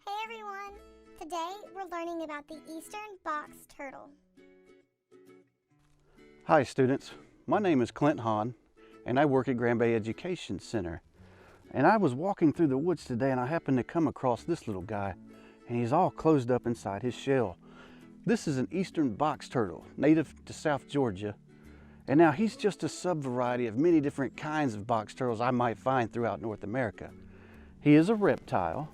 Hey everyone! Today we're learning about the eastern box turtle. Hi students, my name is Clint Hahn and I work at Grand Bay Education Center. And I was walking through the woods today and I happened to come across this little guy, and he's all closed up inside his shell. This is an eastern box turtle, native to South Georgia. And now he's just a subvariety of many different kinds of box turtles I might find throughout North America. He is a reptile.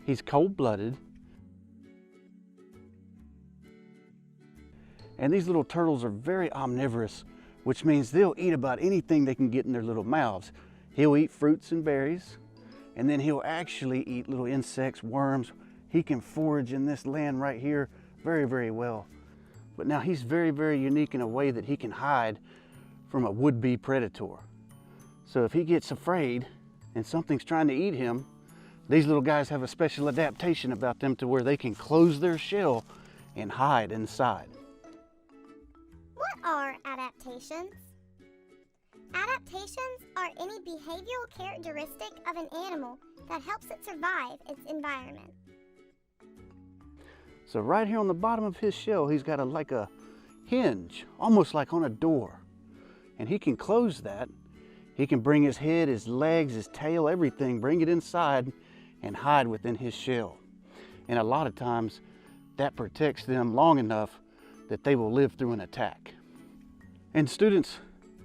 He's cold-blooded. And these little turtles are very omnivorous, which means they'll eat about anything they can get in their little mouths. He'll eat fruits and berries, and then he'll actually eat little insects, worms. He can forage in this land right here very, very well. But now he's very, very unique in a way that he can hide from a would-be predator. So if he gets afraid and something's trying to eat him, these little guys have a special adaptation about them to where they can close their shell and hide inside. What are adaptations? Adaptations are any behavioral characteristic of an animal that helps it survive its environment. So right here on the bottom of his shell, he's got like a hinge, almost like on a door. And he can close that. He can bring his head, his legs, his tail, everything, bring it inside and hide within his shell. And a lot of times that protects them long enough that they will live through an attack. And students,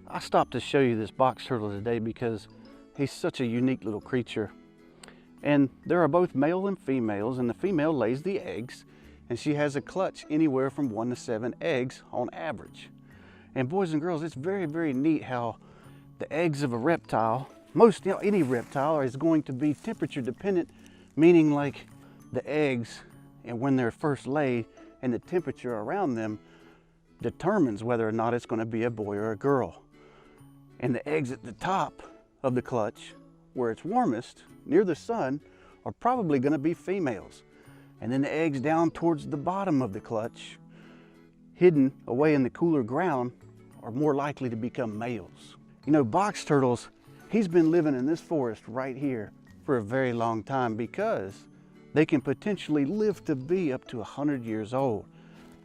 I stopped to show you this box turtle today because he's such a unique little creature. And there are both male and females, and the female lays the eggs, and she has a clutch anywhere from 1 to 7 eggs on average. And boys and girls, it's very, very neat how the eggs of a reptile, any reptile, is going to be temperature dependent, meaning like the eggs and when they're first laid and the temperature around them determines whether or not it's going to be a boy or a girl. And the eggs at the top of the clutch, where it's warmest, near the sun, are probably going to be females. And then the eggs down towards the bottom of the clutch, hidden away in the cooler ground, are more likely to become males. You know, box turtles, he's been living in this forest right here for a very long time because they can potentially live to be up to 100 years old.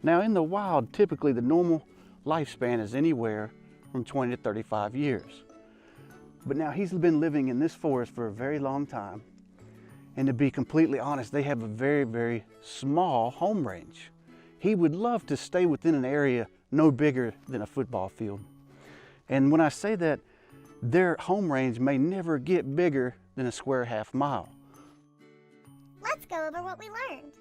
Now in the wild, typically the normal lifespan is anywhere from 20 to 35 years. But now he's been living in this forest for a very long time. And to be completely honest, they have a very, very small home range. He would love to stay within an area no bigger than a football field. And when I say that, their home range may never get bigger than a square half mile. Let's go over what we learned.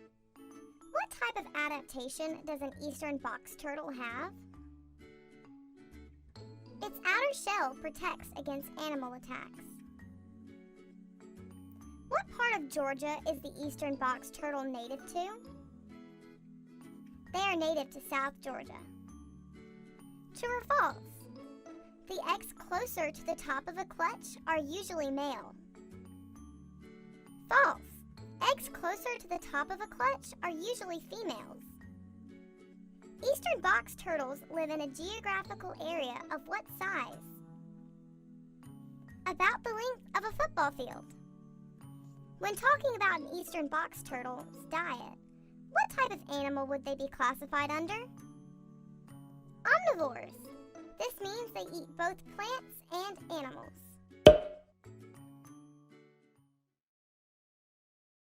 What type of adaptation does an eastern box turtle have? Its outer shell protects against animal attacks. What part of Georgia is the eastern box turtle native to? They are native to South Georgia. True or false? The eggs closer to the top of a clutch are usually male. False. Eggs closer to the top of a clutch are usually females. Eastern box turtles live in a geographical area of what size? About the length of a football field. When talking about an eastern box turtle's diet, what type of animal would they be classified under? Omnivores. This means they eat both plants and animals.